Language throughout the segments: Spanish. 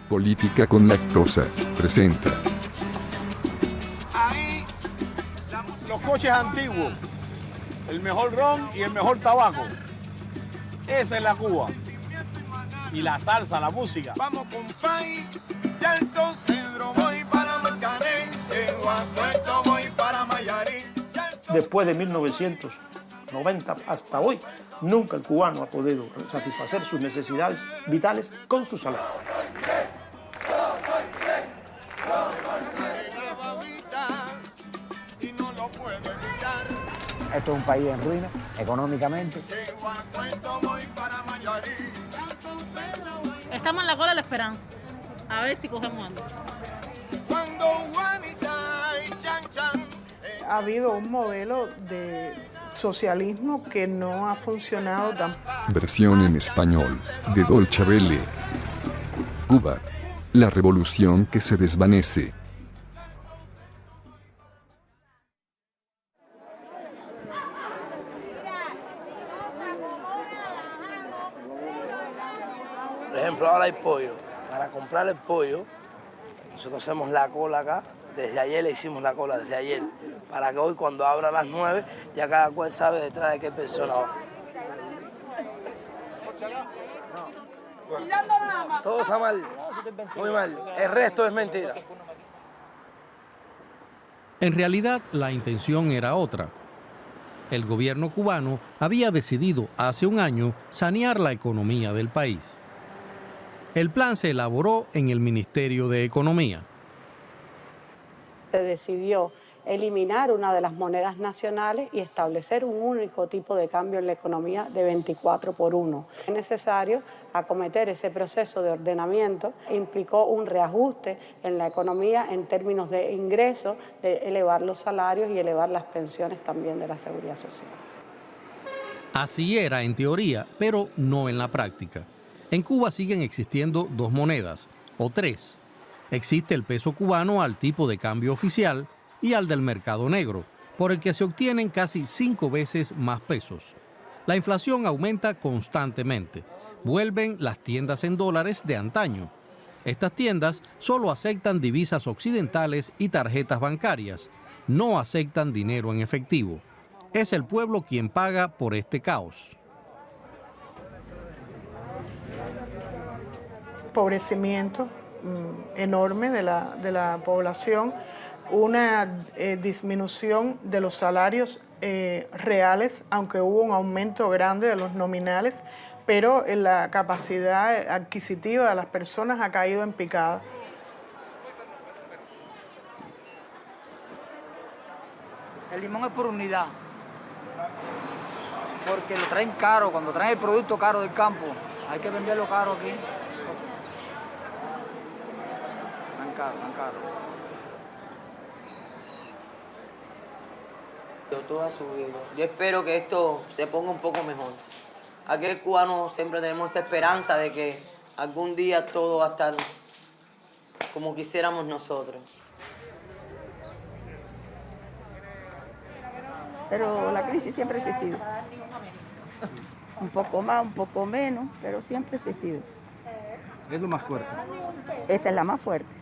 Política con Lactosa presenta. Los coches antiguos, el mejor ron y el mejor tabaco. Esa es la Cuba. Y la salsa, la música. Vamos con Pai, ya entonces voy para Marcané, en Guapuesto voy para Mayarín. Después de 1990 hasta hoy, nunca el cubano ha podido satisfacer sus necesidades vitales con su salario. Esto es un país en ruina, económicamente. Estamos en la cola de la esperanza. A ver si cogemos algo. Ha habido un modelo de socialismo que no ha funcionado tan... Versión en español, de Dolce Vele. Cuba. La revolución que se desvanece. Por ejemplo, ahora hay pollo. Para comprar el pollo, nosotros hacemos la cola acá. Desde ayer le hicimos la cola, desde ayer. Para que hoy, cuando abra a las 9, ya cada cual sabe detrás de qué persona va. Todo está mal, muy mal. El resto es mentira. En realidad, la intención era otra. El gobierno cubano había decidido hace un año sanear la economía del país. El plan se elaboró en el Ministerio de Economía. Se decidió eliminar una de las monedas nacionales y establecer un único tipo de cambio en la economía de 24x1. Es necesario acometer ese proceso de ordenamiento. Implicó un reajuste en la economía en términos de ingresos, de elevar los salarios y elevar las pensiones también de la seguridad social. Así era en teoría, pero no en la práctica. En Cuba siguen existiendo dos monedas, o tres. Existe el peso cubano al tipo de cambio oficial y al del mercado negro, por el que se obtienen casi 5 veces más pesos. La inflación aumenta constantemente. Vuelven las tiendas en dólares de antaño. Estas tiendas solo aceptan divisas occidentales y tarjetas bancarias. No aceptan dinero en efectivo. Es el pueblo quien paga por este caos. Empobrecimiento enorme de la población, una disminución de los salarios reales, aunque hubo un aumento grande de los nominales, pero la capacidad adquisitiva de las personas ha caído en picada. El limón es por unidad, porque lo traen caro. Cuando traen el producto caro del campo, hay que venderlo caro aquí. Tan caro. Todo ha subido. Yo espero que esto se ponga un poco mejor. Aquí el cubano siempre tenemos esa esperanza de que algún día todo va a estar como quisiéramos nosotros. Pero la crisis siempre ha existido. Un poco más, un poco menos, pero siempre ha existido. ¿Es lo más fuerte? Esta es la más fuerte.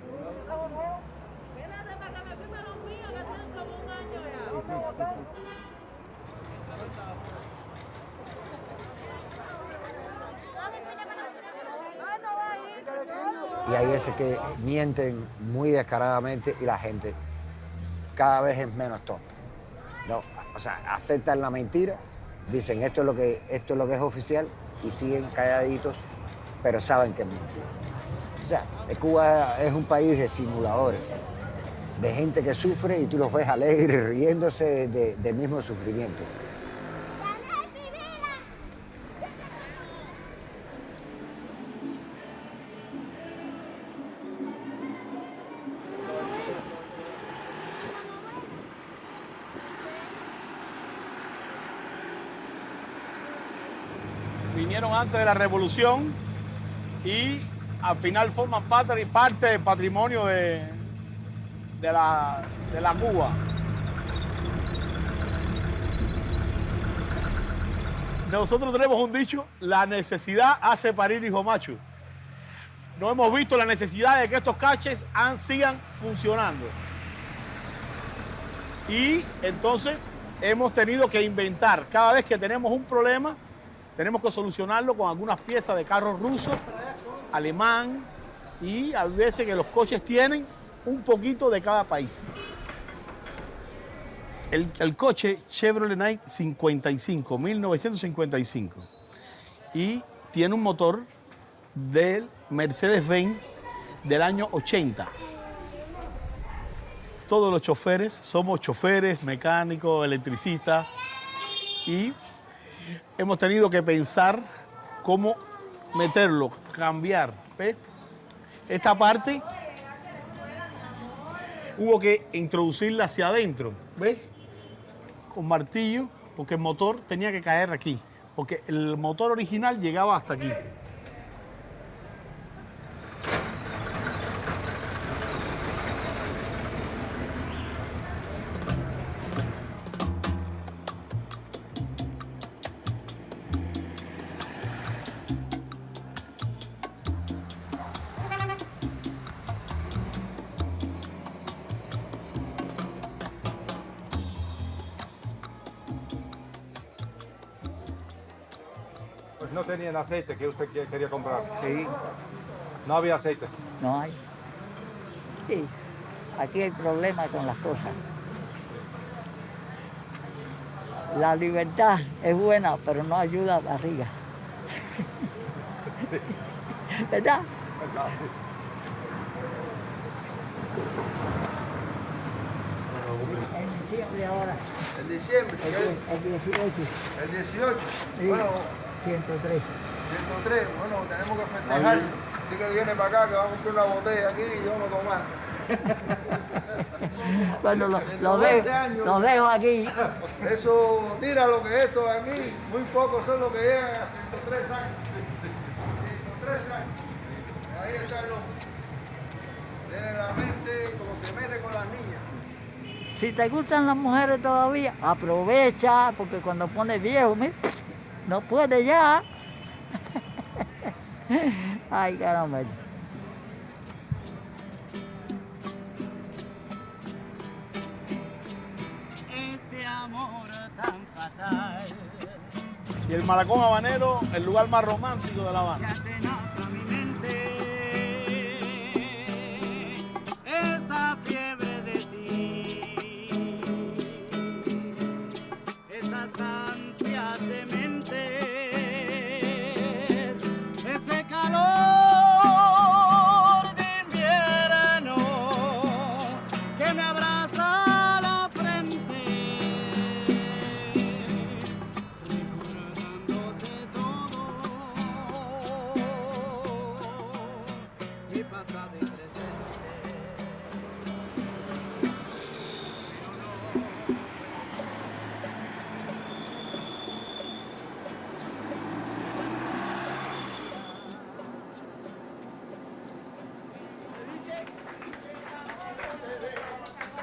Y hay veces que mienten muy descaradamente y la gente cada vez es menos tonta. No, o sea, aceptan la mentira, dicen esto es lo que es oficial y siguen calladitos, pero saben que es mentira. O sea, Cuba es un país de simuladores, de gente que sufre y tú los ves alegres, riéndose del mismo sufrimiento. Vinieron antes de la revolución y al final forman parte del patrimonio de la Cuba. Nosotros tenemos un dicho: la necesidad hace parir hijo macho. no hemos visto la necesidad de que estos caches sigan funcionando. Y entonces hemos tenido que inventar. Cada vez que tenemos un problema, tenemos que solucionarlo con algunas piezas de carros rusos, alemán, y a veces que los coches tienen un poquito de cada país. El coche Chevrolet Night 55, 1955, y tiene un motor del Mercedes-Benz del año 80. Todos los choferes somos choferes, mecánicos, electricistas, y hemos tenido que pensar cómo meterlo, cambiar. ¿Ves? Esta parte hubo que introducirla hacia adentro, ¿ves? Con martillo, porque el motor tenía que caer aquí, porque el motor original llegaba hasta aquí. Pues no tenían aceite que usted quería comprar. Sí. No había aceite. No hay. Sí, aquí hay problemas con las cosas. La libertad es buena, pero no ayuda a la barriga. Sí. ¿Verdad? En diciembre ahora. En diciembre. El 18. El 18. Sí. Bueno, 103. 103. Bueno, tenemos que festejar. Así que viene para acá que va a comprar una botella aquí y vamos a tomar. Bueno, lo dejo aquí. Eso, tira lo que es esto de aquí. Muy pocos son los que llegan a 103 años. 103 años. Ahí está el hombre. Tiene la mente como se mete con las niñas. Si te gustan las mujeres todavía, aprovecha, porque cuando pones viejo, no puede ya. Ay, caramba. Este amor tan fatal. Y el Malacón Habanero, el lugar más romántico de La Habana. Ya tenaza mi mente esa fiebre de ti, esas ansias de mente, ese calor de invierno que me abraza la frente, recordándote todo mi pasado y presente.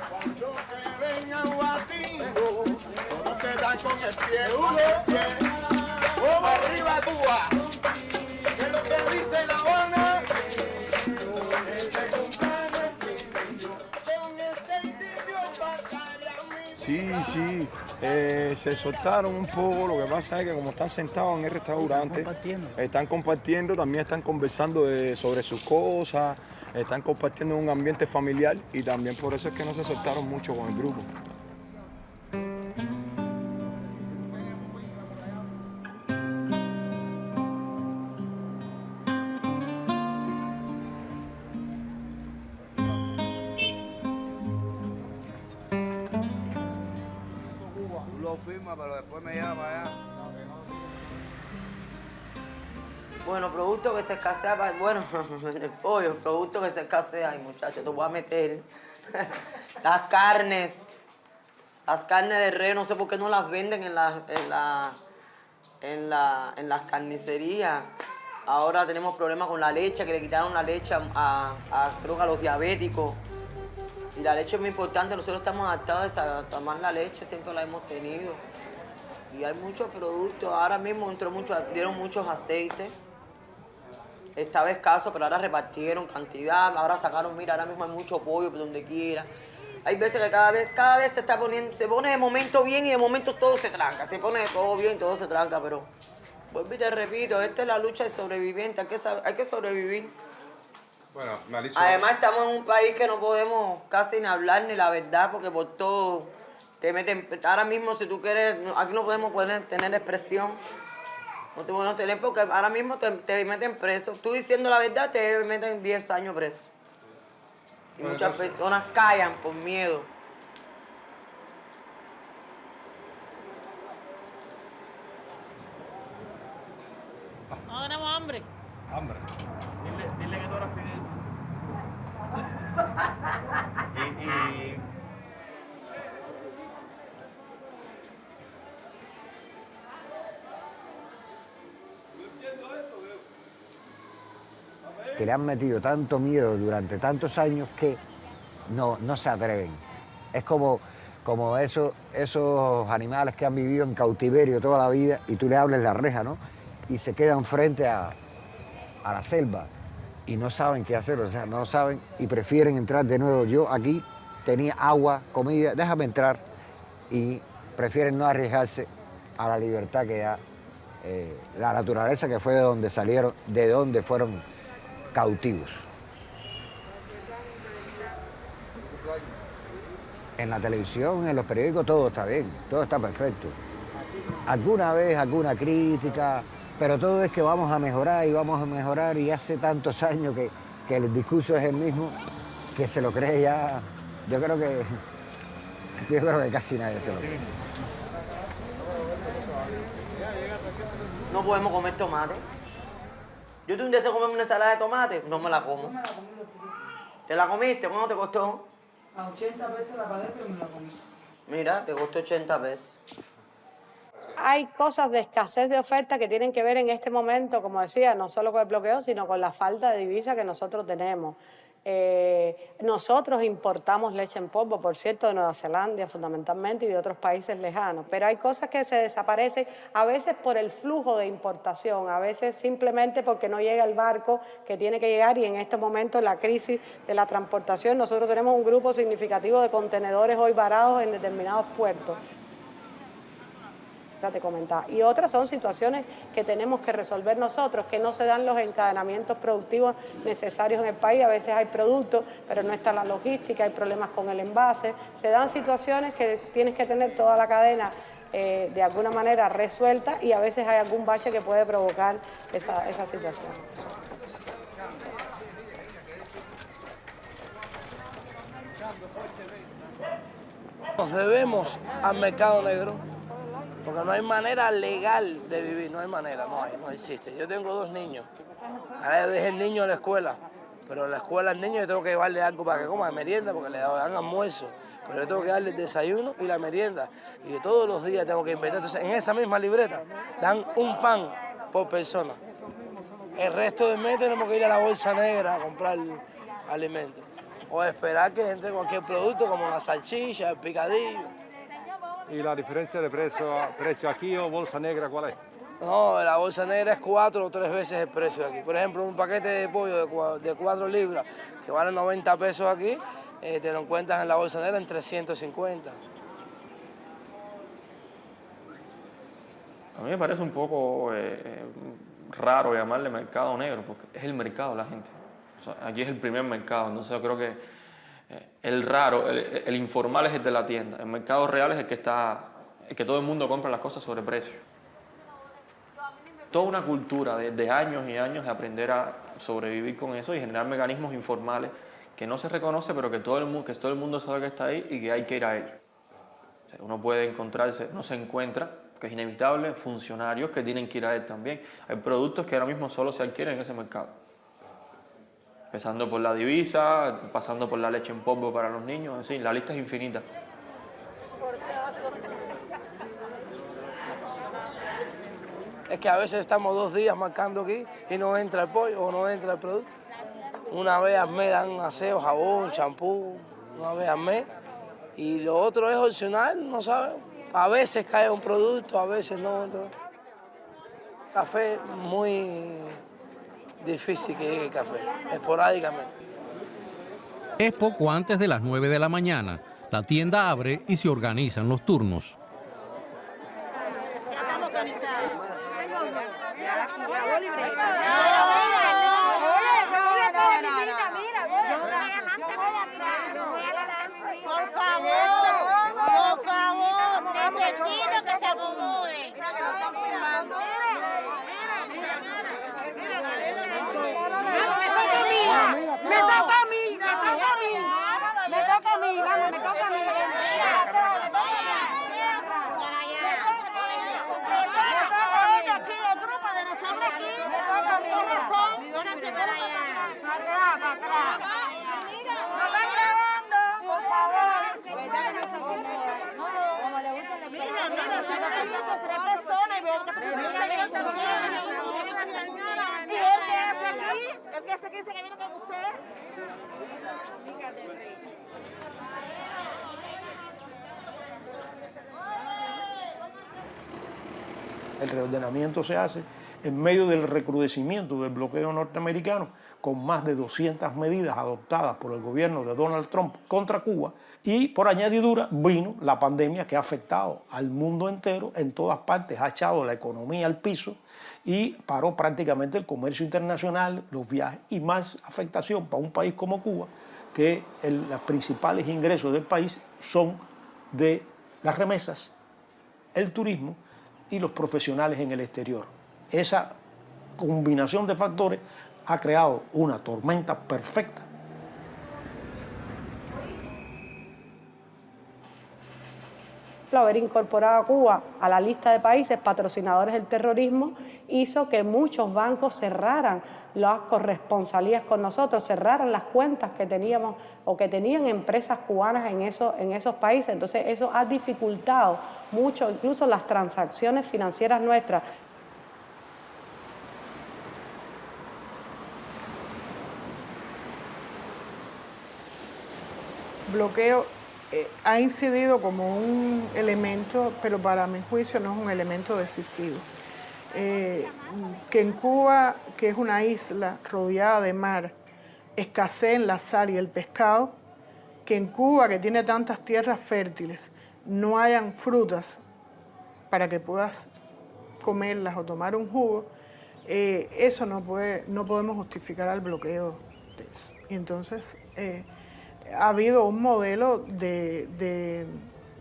Cuando te ven aguativo, no te dan con el pie, como arriba tú vas. Que lo que dice La Habana, Sí, se soltaron un poco. Lo que pasa es que como están sentados en el restaurante, están compartiendo, también están conversando sobre sus cosas, están compartiendo un ambiente familiar y también por eso es que no se soltaron mucho con el grupo. Lo firma, pero después me lleva para allá. Bueno, producto que se escasea, bueno, en el pollo, producto que se escasea, ay muchachos, te voy a meter las carnes de res, no sé por qué no las venden en las carnicerías. Ahora tenemos problemas con la leche, que le quitaron la leche creo que a los diabéticos. Y la leche es muy importante, nosotros estamos adaptados a tomar la leche, siempre la hemos tenido. Y hay muchos productos, ahora mismo dieron muchos aceites. estaba escaso, pero ahora repartieron cantidad, ahora sacaron, mira, ahora mismo hay mucho pollo por donde quiera. Hay veces que cada vez se pone de momento bien y de momento todo se tranca. Se pone todo bien, todo se tranca, pero vuelvo y te repito, esta es la lucha del sobreviviente, hay que sobrevivir. Bueno, me ha dicho... Además estamos en un país que no podemos casi ni hablar ni la verdad, porque por todo te meten, ahora mismo si tú quieres, aquí no podemos tener expresión. No te podemos tener porque ahora mismo te meten preso. Tú diciendo la verdad te meten 10 años preso. Y Bueno, muchas personas callan por miedo. No tenemos hambre. Hambre. Dile que tú eras Fidel. Y que le han metido tanto miedo durante tantos años que no se atreven. Es como esos animales que han vivido en cautiverio toda la vida y tú le hables la reja, ¿no? Y se quedan frente a la selva y no saben qué hacer, o sea, no saben y prefieren entrar de nuevo. Yo aquí tenía agua, comida, déjame entrar, y prefieren no arriesgarse a la libertad que da la naturaleza, que fue de donde salieron, de donde fueron cautivos. En la televisión, en los periódicos, todo está bien, todo está perfecto. Alguna vez, alguna crítica, pero todo es que vamos a mejorar y hace tantos años que el discurso es el mismo, que se lo cree ya, yo creo que casi nadie se lo cree. No podemos comer tomate. Yo tuve un día de comerme una ensalada de tomate, no me la como. ¿Te la comiste? ¿Cuánto te costó? A 80 pesos la pagué, pero me la comí. Mira, te costó 80 pesos. Hay cosas de escasez de oferta que tienen que ver en este momento, como decía, no solo con el bloqueo, sino con la falta de divisa que nosotros tenemos. Nosotros importamos leche en polvo, por cierto, de Nueva Zelanda fundamentalmente y de otros países lejanos, pero hay cosas que se desaparecen a veces por el flujo de importación, a veces simplemente porque no llega el barco que tiene que llegar, y en estos momentos la crisis de la transportación, nosotros tenemos un grupo significativo de contenedores hoy varados en determinados puertos. Te comentaba. Y otras son situaciones que tenemos que resolver nosotros, que no se dan los encadenamientos productivos necesarios en el país. A veces hay productos, pero no está la logística, hay problemas con el envase. Se dan situaciones que tienes que tener toda la cadena de alguna manera resuelta, y a veces hay algún bache que puede provocar esa situación. Nos debemos al mercado negro, porque no hay manera legal de vivir, no existe. Yo tengo 2 niños, ahora dejé el niño en la escuela, pero en la escuela al niño yo tengo que llevarle algo para que coma de merienda, porque le dan almuerzo, pero yo tengo que darle el desayuno y la merienda, y yo todos los días tengo que inventar. Entonces en esa misma libreta dan un pan por persona. El resto del mes tenemos que ir a la bolsa negra a comprar alimentos, o esperar que entre cualquier producto como la salchicha, el picadillo. ¿Y la diferencia de precio aquí o bolsa negra cuál es? No, la bolsa negra es 4 o 3 veces el precio de aquí. Por ejemplo, un paquete de pollo de 4 libras que vale 90 pesos aquí, te lo encuentras en la bolsa negra en 350. A mí me parece un poco raro llamarle mercado negro, porque es el mercado de la gente. O sea, aquí es el primer mercado, entonces yo creo que el raro, el informal es el de la tienda. El mercado real es el que todo el mundo compra las cosas sobre precio. Toda una cultura de años y años de aprender a sobrevivir con eso y generar mecanismos informales que no se reconoce, pero que todo el mundo sabe que está ahí y que hay que ir a él. O sea, uno puede encontrarse, no se encuentra, que es inevitable, funcionarios que tienen que ir a él también. Hay productos que ahora mismo solo se adquieren en ese mercado. Empezando por la divisa, pasando por la leche en polvo para los niños, en fin, la lista es infinita. Es que a veces estamos 2 días marcando aquí y no entra el pollo o no entra el producto. Una vez al mes dan aseo, jabón, champú, una vez al mes. Y lo otro es opcional, no saben. A veces cae un producto, a veces no. Entonces, café muy difícil que llegue el café, esporádicamente. Es poco antes de las 9 de la mañana. La tienda abre y se organizan los turnos. Por favor, necesito que se acomode. Me toca a mí, vamos, me toca a mí. Aquí, el grupo de nosotros aquí, ¿quiénes son? Para atrás. ¿Nos están grabando? Por favor. Mira, son 3 personas y veo ¿y el que hace aquí? ¿El que hace aquí se viene con usted? El reordenamiento se hace en medio del recrudecimiento del bloqueo norteamericano, con más de 200 medidas adoptadas por el gobierno de Donald Trump contra Cuba, y por añadidura vino la pandemia que ha afectado al mundo entero, en todas partes ha echado la economía al piso y paró prácticamente el comercio internacional, los viajes, y más afectación para un país como Cuba, que los principales ingresos del país son de las remesas, el turismo y los profesionales en el exterior. Esa combinación de factores ha creado una tormenta perfecta. Haber incorporado a Cuba a la lista de países patrocinadores del terrorismo hizo que muchos bancos cerraran las corresponsalías con nosotros, cerraran las cuentas que teníamos o que tenían empresas cubanas en esos países. Entonces eso ha dificultado mucho incluso las transacciones financieras nuestras. Bloqueo ha incidido como un elemento, pero para mi juicio no es un elemento decisivo. Que en Cuba, que es una isla rodeada de mar, escaseen la sal y el pescado, que en Cuba, que tiene tantas tierras fértiles, no hayan frutas para que puedas comerlas o tomar un jugo, eso no podemos justificar al bloqueo de eso. Y entonces ha habido un modelo de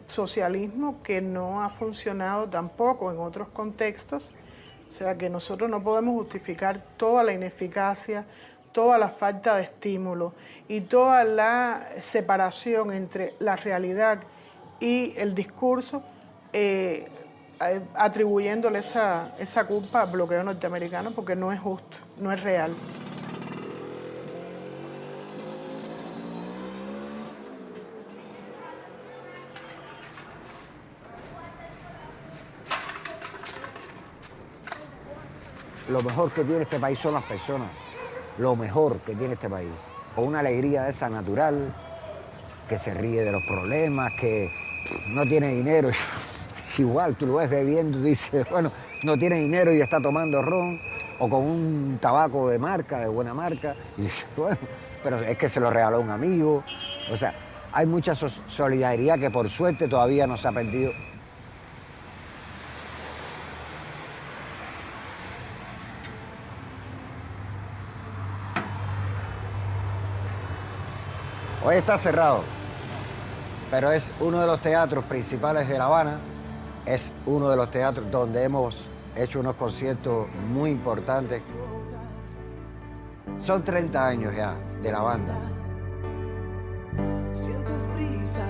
socialismo que no ha funcionado tampoco en otros contextos. O sea que nosotros no podemos justificar toda la ineficacia, toda la falta de estímulo y toda la separación entre la realidad y el discurso, atribuyéndole esa culpa al bloqueo norteamericano, porque no es justo, no es real. Lo mejor que tiene este país son las personas. Lo mejor que tiene este país. Con una alegría esa natural, que se ríe de los problemas, que no tiene dinero. Igual tú lo ves bebiendo y dices, bueno, no tiene dinero y está tomando ron, o con un tabaco de marca, de buena marca, y dices, bueno, pero es que se lo regaló un amigo. O sea, hay mucha solidaridad que por suerte todavía no se ha perdido. Hoy está cerrado, pero es uno de los teatros principales de La Habana, es uno de los teatros donde hemos hecho unos conciertos muy importantes. Son 30 años ya de la banda. Sientes prisa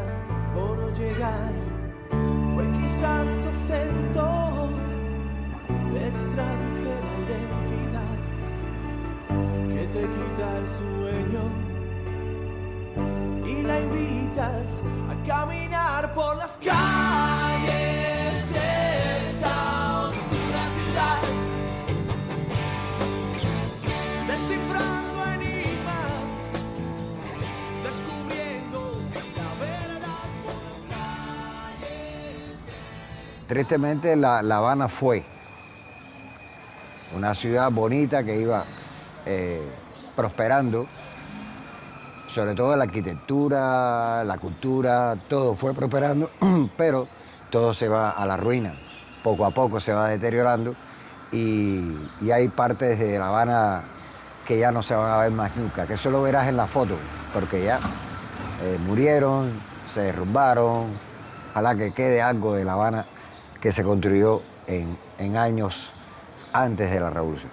por llegar, fue quizás su acento de extranjera identidad que te quita el sueño y la invitas a caminar por las calles de esta oscura ciudad, descifrando enigmas, descubriendo la verdad por las calles. Tristemente, La Habana fue una ciudad bonita que iba prosperando, sobre todo la arquitectura, la cultura, todo fue prosperando, pero todo se va a la ruina, poco a poco se va deteriorando y hay partes de La Habana que ya no se van a ver más nunca, que eso lo verás en la foto, porque ya murieron, se derrumbaron. Ojalá que quede algo de La Habana que se construyó en años antes de la revolución.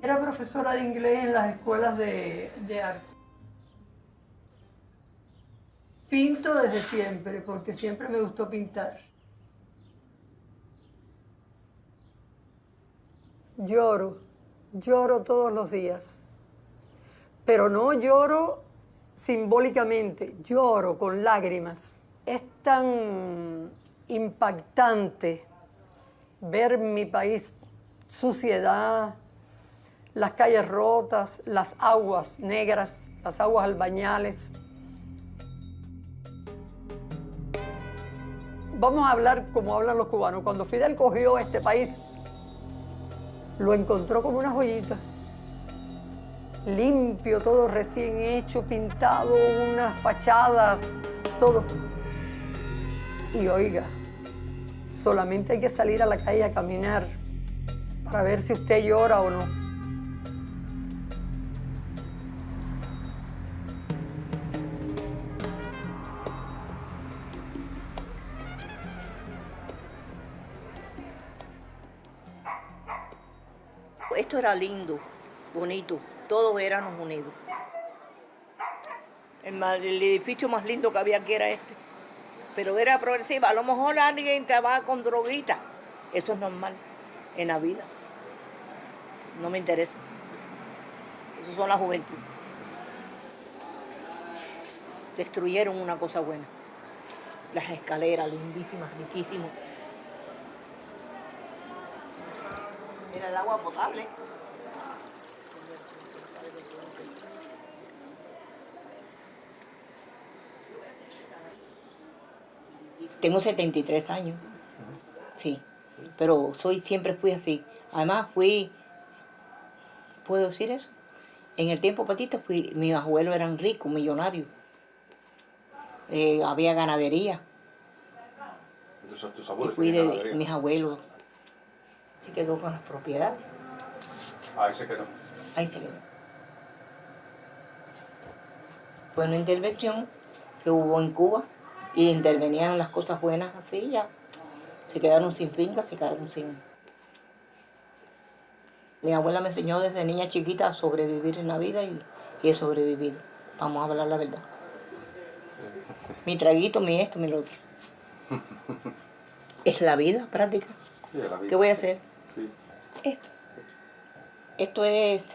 Era profesora de inglés en las escuelas de arte. Pinto desde siempre, porque siempre me gustó pintar. Lloro todos los días, pero no lloro simbólicamente, lloro con lágrimas. Es tan impactante ver mi país, suciedad, las calles rotas, las aguas negras, las aguas albañales. Vamos a hablar como hablan los cubanos. Cuando Fidel cogió este país, lo encontró como una joyita. Limpio, todo recién hecho, pintado, unas fachadas, todo. Y oiga, solamente hay que salir a la calle a caminar para ver si usted llora o no. Esto era lindo, bonito, todos éramos unidos. El edificio más lindo que había aquí era este, pero era progresiva. A lo mejor alguien trabaja con droguita, eso es normal en la vida. No me interesa. Eso son la juventud. Destruyeron una cosa buena. Las escaleras lindísimas, riquísimas. Era el agua potable. Tengo 73 años, sí, pero siempre fui así. Además ¿puedo decir eso? En el tiempo patista mis abuelos eran ricos, millonarios. Había ganadería. Entonces, ¿tus abuelos fui tenían de ganadería? mis abuelos. Se quedó con las propiedades. Ahí se quedó. Ahí se quedó. Fue una intervención que hubo en Cuba y intervenían las cosas buenas así ya. Se quedaron sin finca, se quedaron sin... Mi abuela me enseñó desde niña chiquita a sobrevivir en la vida y he sobrevivido. Vamos a hablar la verdad. Mi traguito, mi esto, mi lo otro. Es la vida práctica. Sí, la vida. ¿Qué voy a hacer? Sí. Esto es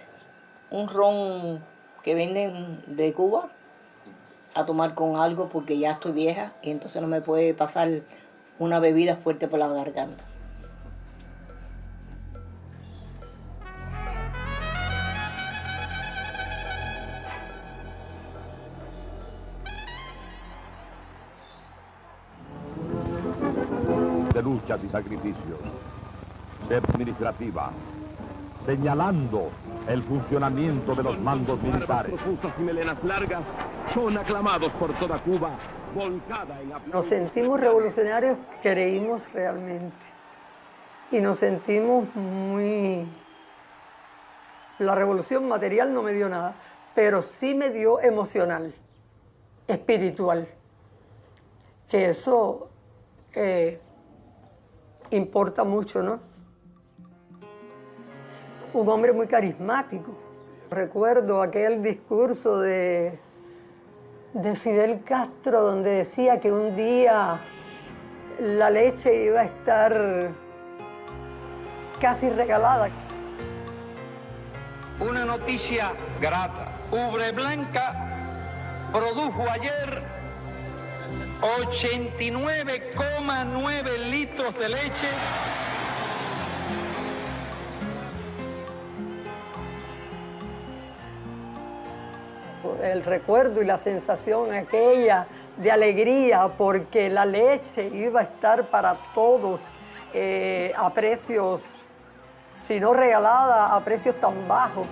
un ron que venden de Cuba a tomar con algo porque ya estoy vieja y entonces no me puede pasar una bebida fuerte por la garganta. De luchas y sacrificios, ser administrativa, señalando el funcionamiento de los mandos militares. Profusas y melenas largas son aclamados por toda Cuba, volcada en aplausos. Nos sentimos revolucionarios, creímos realmente. Y nos sentimos muy... La revolución material no me dio nada, pero sí me dio emocional, espiritual. Que eso importa mucho, ¿no? Un hombre muy carismático. Recuerdo aquel discurso de Fidel Castro donde decía que un día la leche iba a estar casi regalada. Una noticia grata. Ubre Blanca produjo ayer 89,9 litros de leche. El recuerdo y la sensación aquella de alegría porque la leche iba a estar para todos a precios, si no regalada, a precios tan bajos.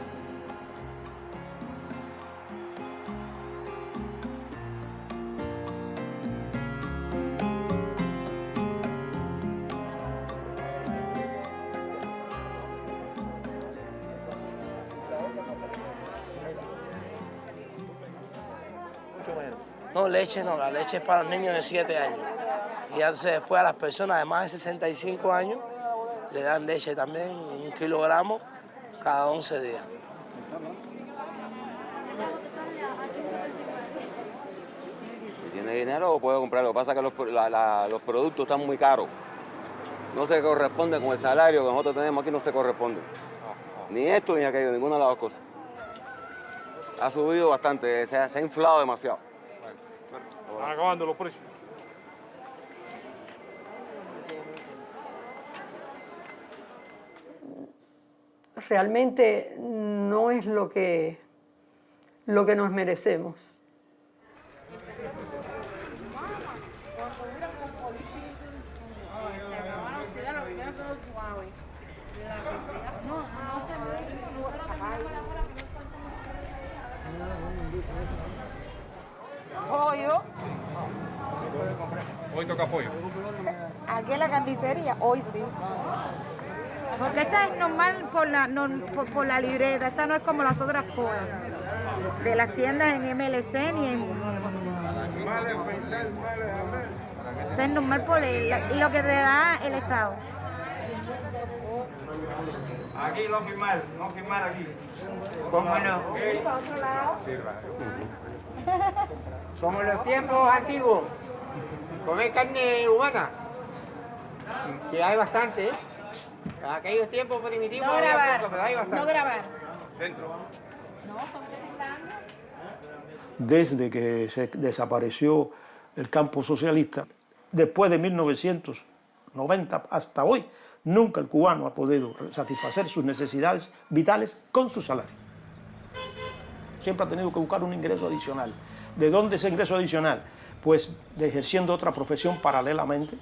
No, leche no, la leche es para los niños de 7 años. Y entonces después a las personas de más de 65 años le dan leche también, 1 kilogramo cada 11 días. Si tiene dinero puede comprarlo. Lo que pasa es que los productos están muy caros. No se corresponde con el salario que nosotros tenemos aquí, no se corresponde. Ni esto ni aquello, ninguna de las dos cosas. Ha subido bastante, se ha inflado demasiado. Están acabando los precios. Realmente no es lo que nos merecemos. Pollo. Hoy toca pollo. Aquí en la carnicería, hoy sí. Porque esta es normal por la libreta, esta no es como las otras cosas. De las tiendas en MLC ni en... Esta es normal por lo que te da el Estado. Aquí no firmar aquí. ¿Cómo no? Como los tiempos antiguos, comer carne humana, que hay bastante, ¿eh? En aquellos tiempos primitivos No había grabar, poco, pero hay bastante. no grabar. Dentro. No, son reciclando. Desde que se desapareció el campo socialista, después de 1990 hasta hoy, nunca el cubano ha podido satisfacer sus necesidades vitales con su salario. Siempre ha tenido que buscar un ingreso adicional. ¿De dónde ese ingreso adicional? Pues de ejerciendo otra profesión paralelamente,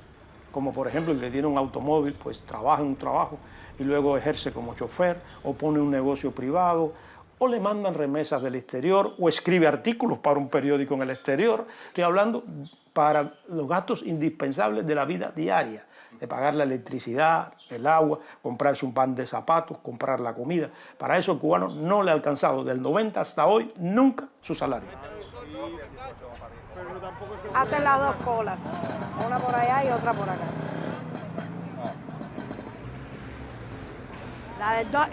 como por ejemplo el que tiene un automóvil, pues trabaja en un trabajo y luego ejerce como chofer o pone un negocio privado o le mandan remesas del exterior o escribe artículos para un periódico en el exterior. Estoy hablando para los gastos indispensables de la vida diaria, de pagar la electricidad, el agua, comprarse un pan de zapatos, comprar la comida. Para eso el cubano no le ha alcanzado del 90 hasta hoy nunca su salario. Hacen las dos colas, una por allá y otra por acá.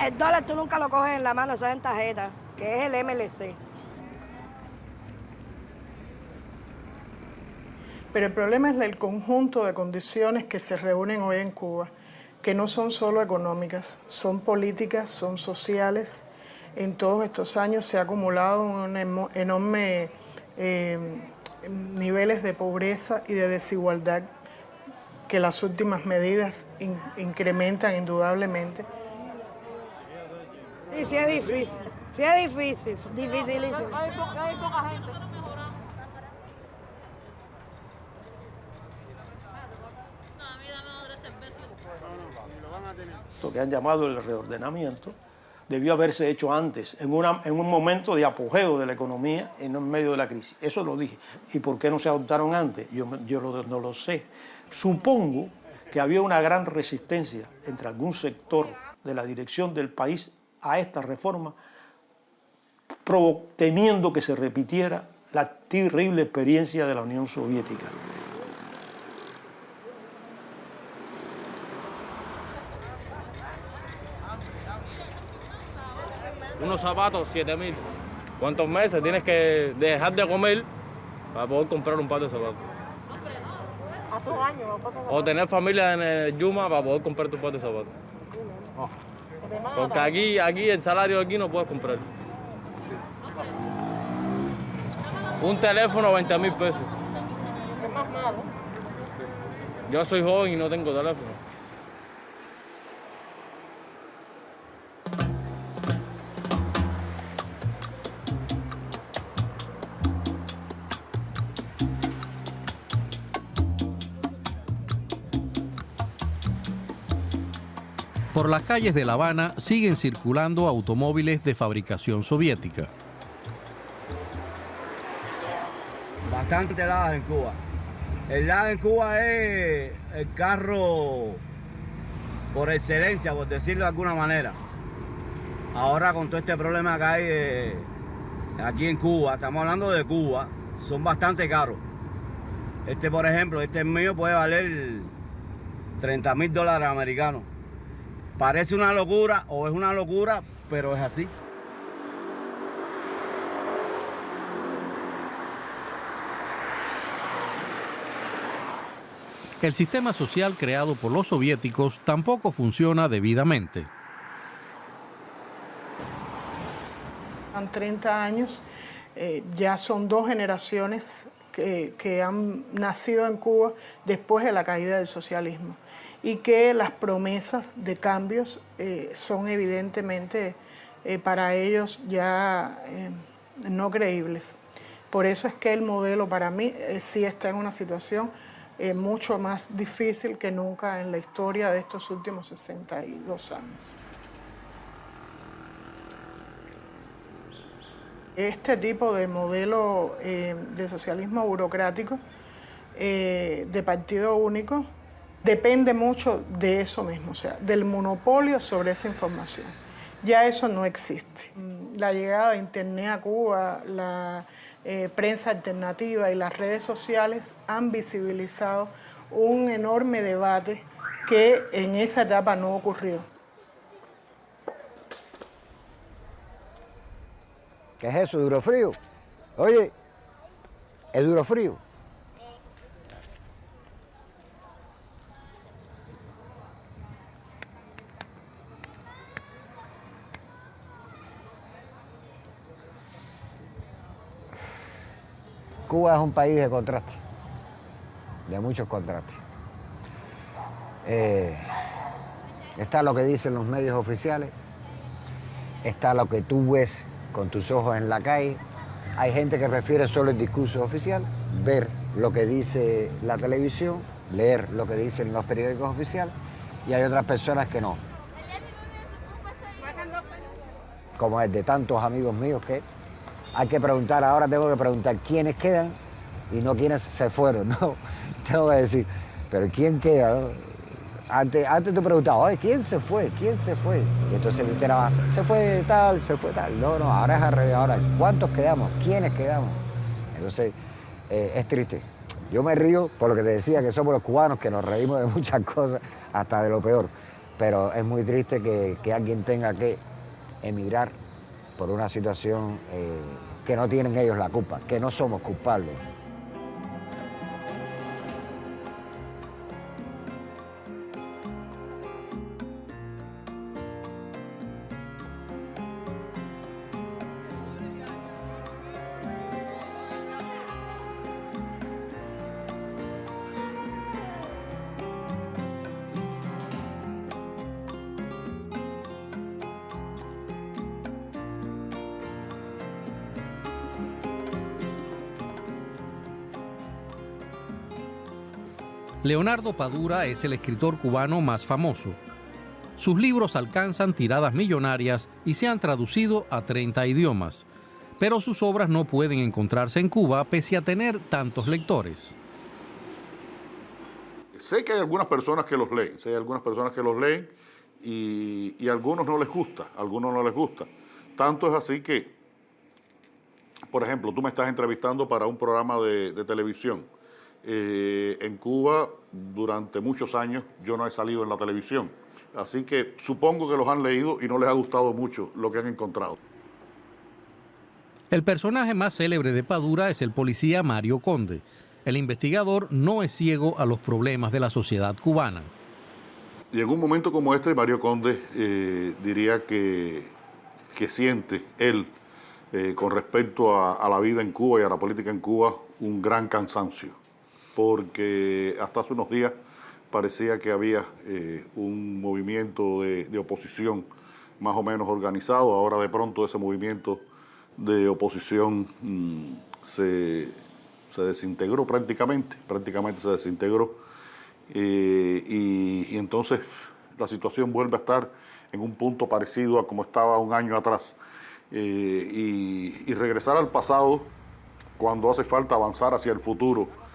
El dólar tú nunca lo coges en la mano, eso es en tarjeta, que es el MLC. Pero el problema es el conjunto de condiciones que se reúnen hoy en Cuba, que no son solo económicas, son políticas, son sociales. En todos estos años se ha acumulado un enorme niveles de pobreza y de desigualdad que las últimas medidas incrementan indudablemente. Sí, sí es difícil, dificilísimo. Hay poca gente. Esto que han llamado el reordenamiento debió haberse hecho antes, en un momento de apogeo de la economía y no en medio de la crisis. Eso lo dije. ¿Y por qué no se adoptaron antes? Yo no lo sé. Supongo que había una gran resistencia entre algún sector de la dirección del país a esta reforma, temiendo que se repitiera la terrible experiencia de la Unión Soviética. Unos zapatos, 7.000. ¿Cuántos meses tienes que dejar de comer para poder comprar un par de zapatos? Hace un año. O tener familia en el Yuma para poder comprar tu par de zapatos. Porque aquí el salario de aquí no puedes comprar. Un teléfono, 20.000 pesos. Yo soy joven y no tengo teléfono. Por las calles de La Habana siguen circulando automóviles de fabricación soviética. Bastante helada en Cuba. El helado en Cuba es el carro por excelencia, por decirlo de alguna manera. Ahora con todo este problema que hay aquí en Cuba, estamos hablando de Cuba, son bastante caros. Este, por ejemplo, este mío puede valer $30,000 americanos. Parece una locura o es una locura, pero es así. El sistema social creado por los soviéticos tampoco funciona debidamente. Han 30 años, ya son 2 generaciones que han nacido en Cuba después de la caída del socialismo y que las promesas de cambios son evidentemente para ellos ya no creíbles. Por eso es que el modelo para mí sí está en una situación mucho más difícil que nunca en la historia de estos últimos 62 años. Este tipo de modelo de socialismo burocrático, de partido único, depende mucho de eso mismo, o sea, del monopolio sobre esa información. Ya eso no existe. La llegada de Internet a Cuba, la prensa alternativa y las redes sociales han visibilizado un enorme debate que en esa etapa no ocurrió. ¿Qué es eso, duro frío? Oye, ¿es duro frío? Cuba es un país de contrastes, de muchos contrastes. Está lo que dicen los medios oficiales, está lo que tú ves con tus ojos en la calle. Hay gente que prefiere solo el discurso oficial, ver lo que dice la televisión, leer lo que dicen los periódicos oficiales, y hay otras personas que no. Como el de tantos amigos míos que hay que preguntar, ahora tengo que preguntar quiénes quedan y no quiénes se fueron, no, tengo que decir, pero ¿quién queda? Antes tú preguntabas, oye, ¿quién se fue? ¿Quién se fue? Y entonces le enterabas, se fue tal, se fue tal. No, ahora es al revés, ahora, ¿cuántos quedamos? ¿Quiénes quedamos? Entonces, es triste. Yo me río por lo que te decía, que somos los cubanos, que nos reímos de muchas cosas, hasta de lo peor. Pero es muy triste que alguien tenga que emigrar por una situación que no tienen ellos la culpa, que no somos culpables. Leonardo Padura es el escritor cubano más famoso. Sus libros alcanzan tiradas millonarias y se han traducido a 30 idiomas. Pero sus obras no pueden encontrarse en Cuba pese a tener tantos lectores. Sé que hay algunas personas que los leen, y a algunos no les gusta, Tanto es así que, por ejemplo, tú me estás entrevistando para un programa de televisión. En Cuba, durante muchos años, yo no he salido en la televisión. Así que supongo que los han leído y no les ha gustado mucho lo que han encontrado. El personaje más célebre de Padura es el policía Mario Conde. El investigador no es ciego a los problemas de la sociedad cubana. Y en un momento como este, Mario Conde diría que siente él, con respecto a la vida en Cuba y a la política en Cuba, un gran cansancio. porque hasta hace unos días parecía que había un movimiento de oposición más o menos organizado. Ahora de pronto ese movimiento de oposición se desintegró prácticamente se desintegró, y entonces la situación vuelve a estar en un punto parecido a como estaba un año atrás, y regresar al pasado cuando hace falta avanzar hacia el futuro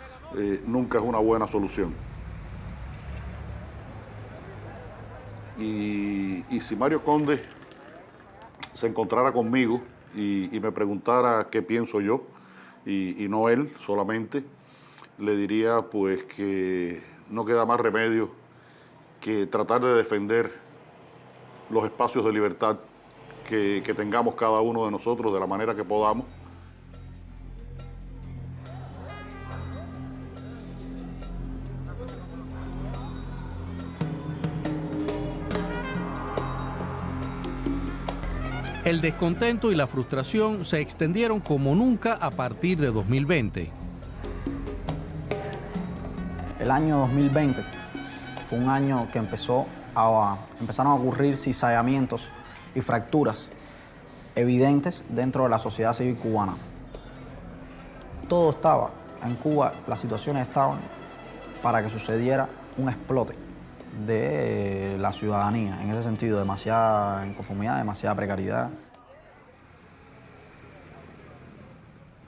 nunca es una buena solución. Y si Mario Conde se encontrara conmigo y me preguntara qué pienso yo, y no él solamente, le diría pues que no queda más remedio que tratar de defender los espacios de libertad que tengamos cada uno de nosotros de la manera que podamos. El descontento y la frustración se extendieron como nunca a partir de 2020. El año 2020 fue un año que empezaron a ocurrir cizallamientos y fracturas evidentes dentro de la sociedad civil cubana. Todo estaba, en Cuba las situaciones estaban para que sucediera un explote de la ciudadanía, en ese sentido, demasiada inconformidad, demasiada precariedad.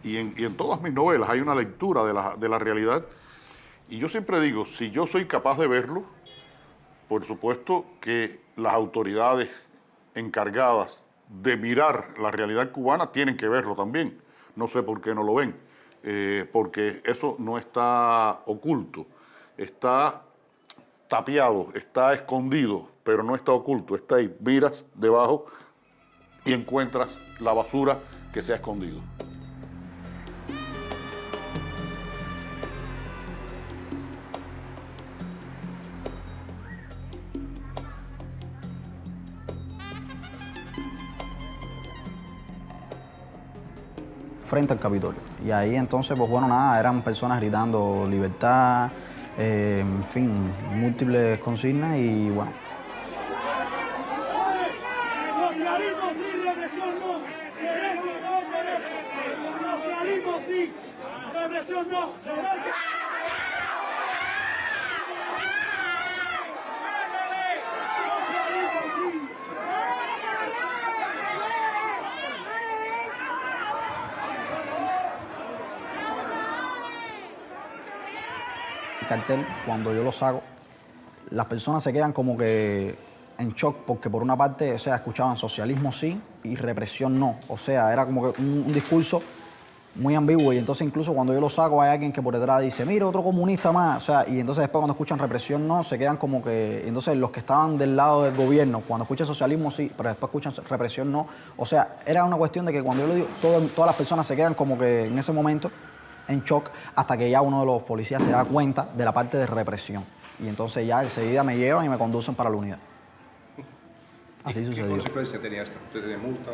Y en todas mis novelas hay una lectura de la realidad, y yo siempre digo, si yo soy capaz de verlo, por supuesto que las autoridades encargadas de mirar la realidad cubana tienen que verlo también. No sé por qué no lo ven, porque eso no está oculto, está tapiado, está escondido, pero no está oculto, está ahí. Miras debajo y encuentras la basura que se ha escondido. Frente al Capitolio. Y ahí entonces, pues bueno, nada, eran personas gritando libertad, en fin, múltiples consignas y bueno. Socialismo sí, represión no. Derecho no, derecho. Socialismo sí, represión no. Derecho. El cartel, cuando yo lo saco, las personas se quedan como que en shock porque por una parte, o sea, escuchaban socialismo sí y represión no. O sea, era como que un discurso muy ambiguo, y entonces incluso cuando yo lo saco hay alguien que por detrás dice, mira, otro comunista más. O sea, y entonces después cuando escuchan represión no, se quedan como que... Entonces los que estaban del lado del gobierno, cuando escuchan socialismo sí, pero después escuchan represión no. O sea, era una cuestión de que cuando yo lo digo, todas las personas se quedan como que en ese momento en shock, hasta que ya uno de los policías se da cuenta de la parte de represión. Y entonces ya enseguida me llevan y me conducen para la unidad. Así sucedió. ¿Qué consecuencia tenía esto? ¿Usted tenía multa?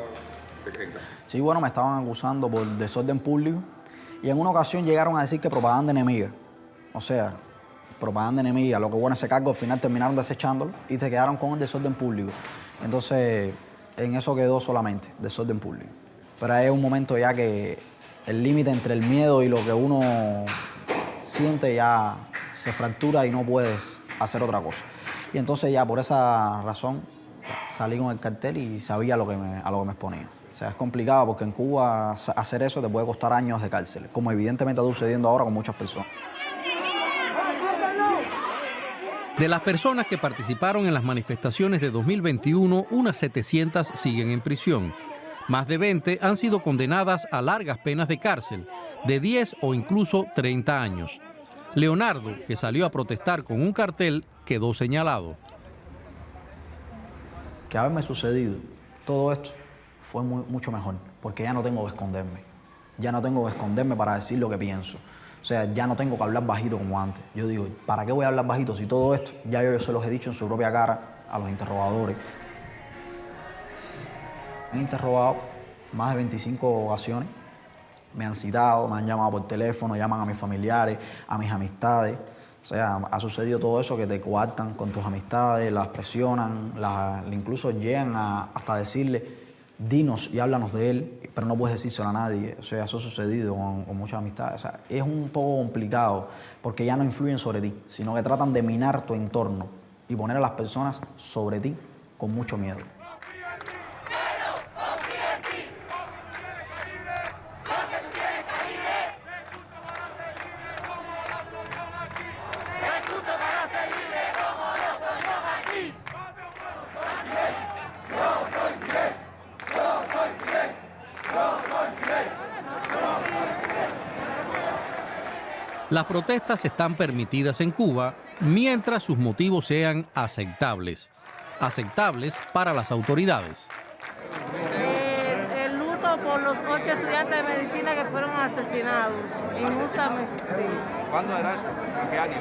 Sí, bueno, me estaban acusando por desorden público, y en una ocasión llegaron a decir que propaganda enemiga. O sea, propaganda enemiga. Lo que bueno, ese cargo al final terminaron desechándolo y te quedaron con el desorden público. Entonces, en eso quedó solamente, desorden público. Pero es un momento ya que el límite entre el miedo y lo que uno siente ya se fractura y no puedes hacer otra cosa. Y entonces ya por esa razón salí con el cartel y sabía a lo que me exponía. O sea, es complicado porque en Cuba hacer eso te puede costar años de cárcel, como evidentemente está sucediendo ahora con muchas personas. De las personas que participaron en las manifestaciones de 2021, unas 700 siguen en prisión. Más de 20 han sido condenadas a largas penas de cárcel, de 10 o incluso 30 años. Leonardo, que salió a protestar con un cartel, quedó señalado. Que haberme sucedido todo esto fue mucho mejor, porque ya no tengo que esconderme. Ya no tengo que esconderme para decir lo que pienso. O sea, ya no tengo que hablar bajito como antes. Yo digo, ¿para qué voy a hablar bajito si todo esto ya yo se los he dicho en su propia cara a los interrogadores? Me han interrogado más de 25 ocasiones Me han citado, me han llamado por teléfono, llaman a mis familiares, a mis amistades. O sea, ha sucedido todo eso, que te coartan con tus amistades, las presionan, incluso llegan hasta decirle, dinos y háblanos de él, pero no puedes decírselo a nadie. O sea, eso ha sucedido con muchas amistades. O sea, es un poco complicado porque ya no influyen sobre ti, sino que tratan de minar tu entorno y poner a las personas sobre ti con mucho miedo. Las protestas están permitidas en Cuba mientras sus motivos sean aceptables. Aceptables para las autoridades. El luto por los 8 estudiantes de medicina que fueron asesinados injustamente. Sí. ¿Cuándo era esto? ¿En qué año?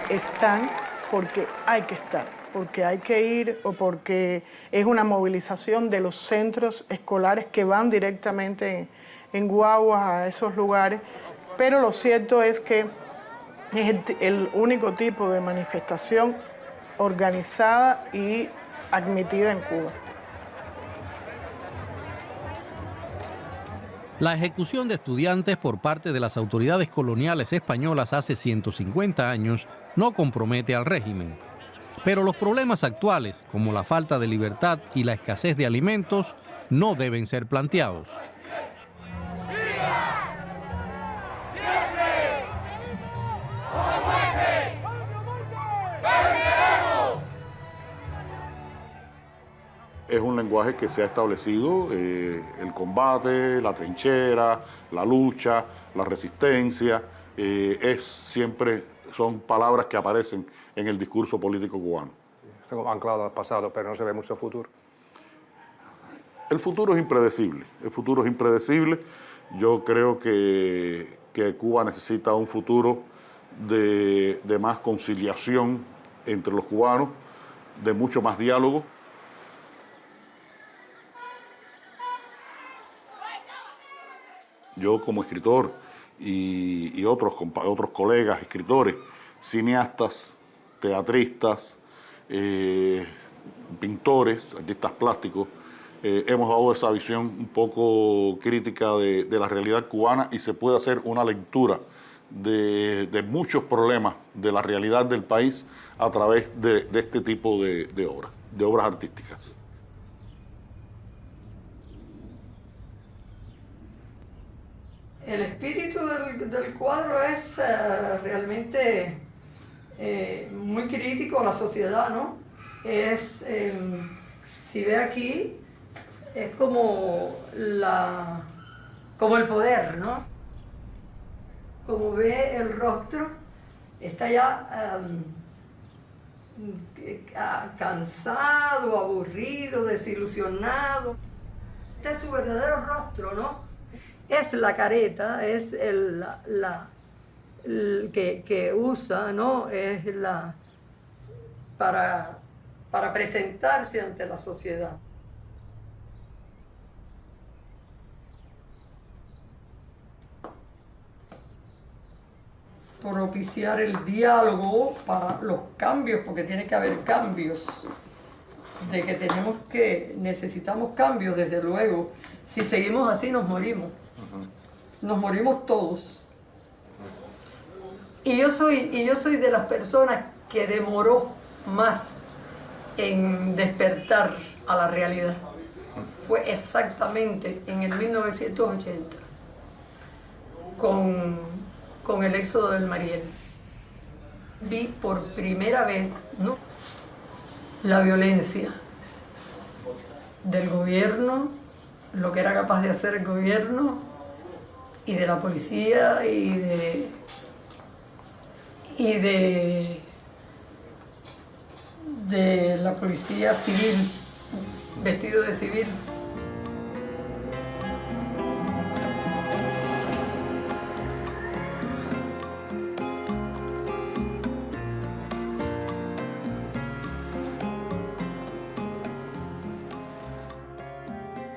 Están porque hay que estar, porque hay que ir o porque es una movilización de los centros escolares que van directamente en guaguas a esos lugares, pero lo cierto es que es el único tipo de manifestación organizada y admitida en Cuba. La ejecución de estudiantes por parte de las autoridades coloniales españolas hace 150 años no compromete al régimen. Pero los problemas actuales, como la falta de libertad y la escasez de alimentos, no deben ser planteados. Es un lenguaje que se ha establecido, el combate, la trinchera, la lucha, la resistencia, son palabras que aparecen en el discurso político cubano. Está anclado al pasado, pero no se ve mucho futuro. El futuro es impredecible, Yo creo que Cuba necesita un futuro de más conciliación entre los cubanos, de mucho más diálogo. Yo como escritor y otros colegas escritores, cineastas, teatristas, pintores, artistas plásticos, hemos dado esa visión un poco crítica de la realidad cubana y se puede hacer una lectura de muchos problemas de la realidad del país a través de este tipo de obras artísticas. El espíritu del cuadro es realmente muy crítico a la sociedad, ¿no? Si ve aquí, es como el poder, ¿no? Como ve el rostro, está ya cansado, aburrido, desilusionado. Este es su verdadero rostro, ¿no? Es la careta, es el que usa, ¿no? Es para presentarse ante la sociedad. Propiciar el diálogo para los cambios, porque tiene que haber cambios, de que necesitamos cambios, desde luego. Si seguimos así nos morimos. Nos morimos todos. Y yo soy de las personas que demoró más en despertar a la realidad. Fue exactamente en el 1980, con el éxodo del Mariel. Vi por primera vez, ¿no?, la violencia del gobierno, lo que era capaz de hacer el gobierno, y de la policía, y de la policía civil, vestido de civil.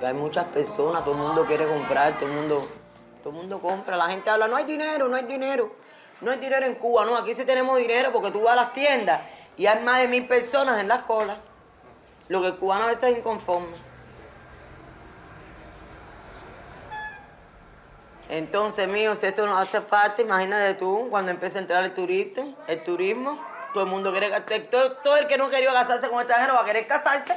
Que hay muchas personas, todo el mundo quiere comprar, todo el mundo compra. La gente habla, no hay dinero, no hay dinero. No hay dinero en Cuba, no, aquí sí tenemos dinero porque tú vas a las tiendas y hay más de 1000 personas en las colas. Lo que el cubano a veces es inconforme. Entonces, mío, si esto no hace falta, imagínate tú, cuando empieza a entrar el turismo, todo el mundo quiere, todo el que no quería casarse con extranjero va a querer casarse.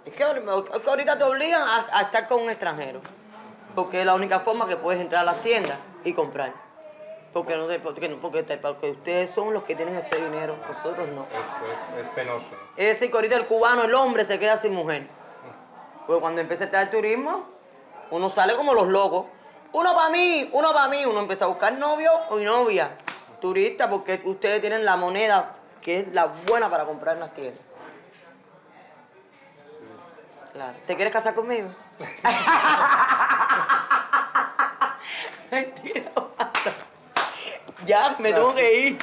Es que ahorita te obligan a estar con un extranjero, porque es la única forma que puedes entrar a las tiendas y comprar. Porque ustedes son los que tienen ese dinero, nosotros no. Es penoso. Es decir, que ahorita el cubano, el hombre, se queda sin mujer. Porque cuando empieza a estar el turismo, uno sale como los locos. Uno para mí, uno empieza a buscar novio o novia, turista, porque ustedes tienen la moneda que es la buena para comprar en las tiendas. Claro. ¿Te quieres casar conmigo? Mentira. Ya, me tengo que ir.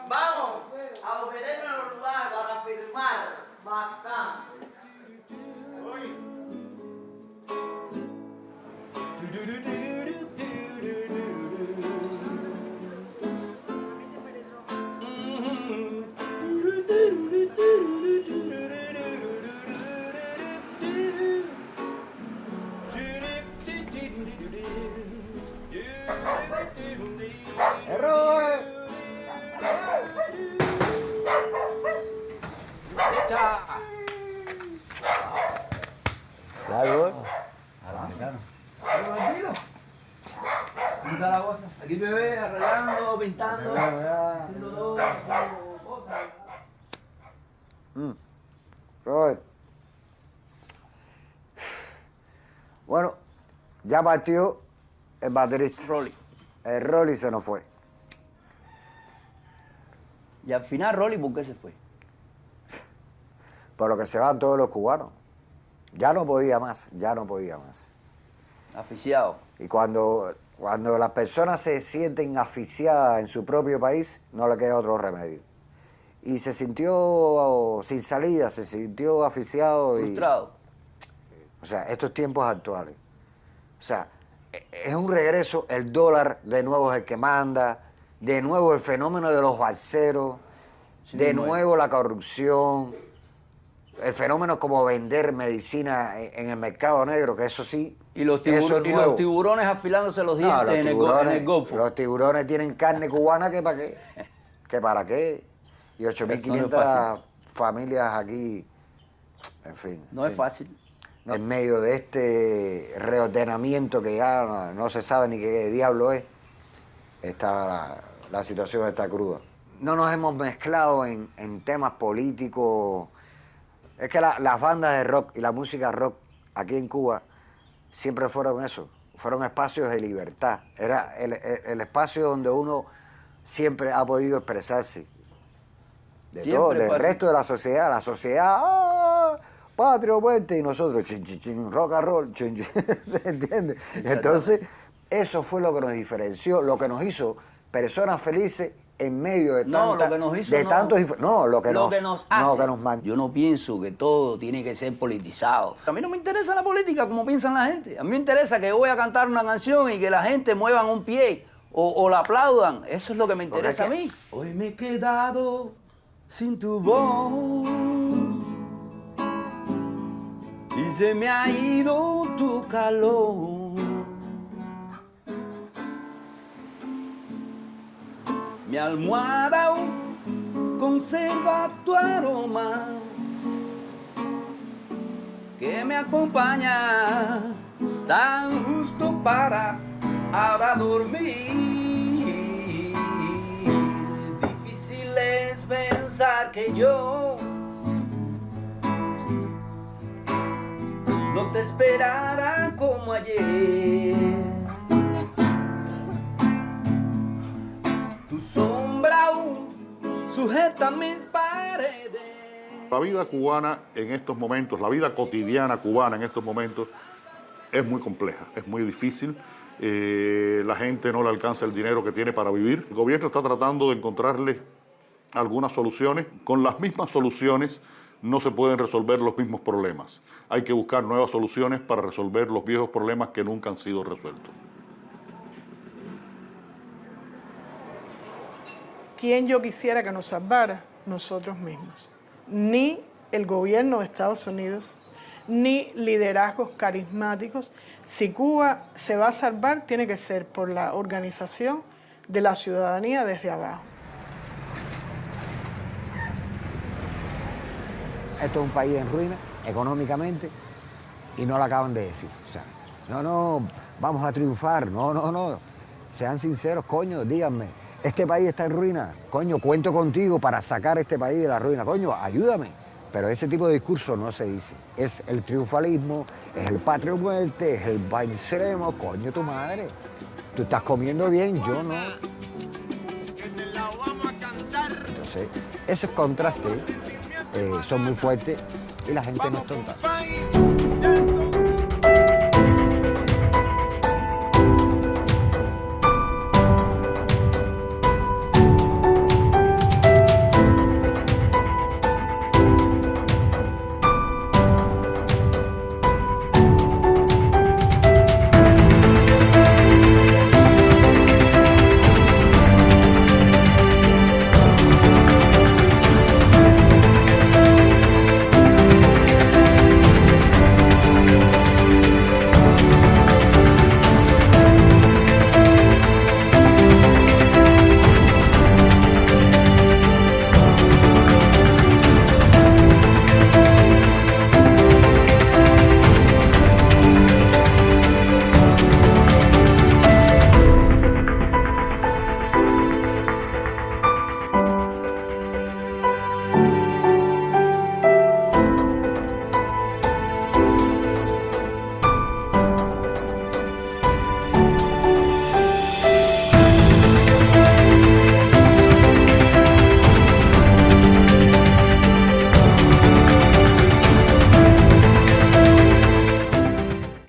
Vamos a ofrecernos en los lugares para firmar bastante. Aquí me ve arreglando, pintando, haciendo todo, cosas. Robert. Bueno, ya partió el baterista. Rolly. El Rolly se nos fue. Y al final, Rolly, ¿por qué se fue? Por lo que se van todos los cubanos. Ya no podía más. Asfixiado. Y cuando las personas se sienten asfixiadas en su propio país, no le queda otro remedio. Y se sintió sin salida, se sintió asfixiado. Frustrado. O sea, estos tiempos actuales. O sea, es un regreso, el dólar de nuevo es el que manda, de nuevo el fenómeno de los balseros, de nuevo la corrupción, el fenómeno como vender medicina en el mercado negro, que eso sí. Y los tiburones afilándose los dientes en el Golfo. Los tiburones tienen carne cubana que para qué. ¿Que para qué? Y 8.500 familias aquí, en fin. No es fácil. En medio de este reordenamiento que ya no se sabe ni qué diablo es, la situación está cruda. No nos hemos mezclado en temas políticos. Es que las bandas de rock y la música rock aquí en Cuba siempre fueron eso, fueron espacios de libertad. Era el espacio donde uno siempre ha podido expresarse. De siempre todo, del resto de la sociedad, patria o muerte, y nosotros, rock and roll, ¿entiendes? Entonces, eso fue lo que nos diferenció, lo que nos hizo personas felices en medio de Yo no pienso que todo tiene que ser politizado. A mí no me interesa la política como piensan la gente. A mí me interesa que yo voy a cantar una canción y que la gente muevan un pie o la aplaudan. Eso es lo que me interesa a mí. Hoy me he quedado sin tu voz y se me ha ido tu calor. Mi almohada aún conserva tu aroma que me acompaña tan justo para ahora dormir. Difícil es pensar que yo no te esperara como ayer. Sombra aún sujeta mis paredes. La vida cubana en estos momentos, la vida cotidiana cubana en estos momentos es muy compleja, es muy difícil. La gente no le alcanza el dinero que tiene para vivir. El gobierno está tratando de encontrarle algunas soluciones. Con las mismas soluciones no se pueden resolver los mismos problemas. Hay que buscar nuevas soluciones para resolver los viejos problemas que nunca han sido resueltos. ¿Quién yo quisiera que nos salvara? Nosotros mismos. Ni el gobierno de Estados Unidos, ni liderazgos carismáticos. Si Cuba se va a salvar, tiene que ser por la organización de la ciudadanía desde abajo. Esto es un país en ruina económicamente y no lo acaban de decir. O sea, no, vamos a triunfar, no. Sean sinceros, coño, díganme, este país está en ruina, coño, cuento contigo para sacar este país de la ruina, coño, ayúdame. Pero ese tipo de discurso no se dice. Es el triunfalismo, es el patria o muerte, es el venceremos, coño, tu madre. Tú estás comiendo bien, yo no. Entonces, esos contrastes son muy fuertes y la gente no es tonta.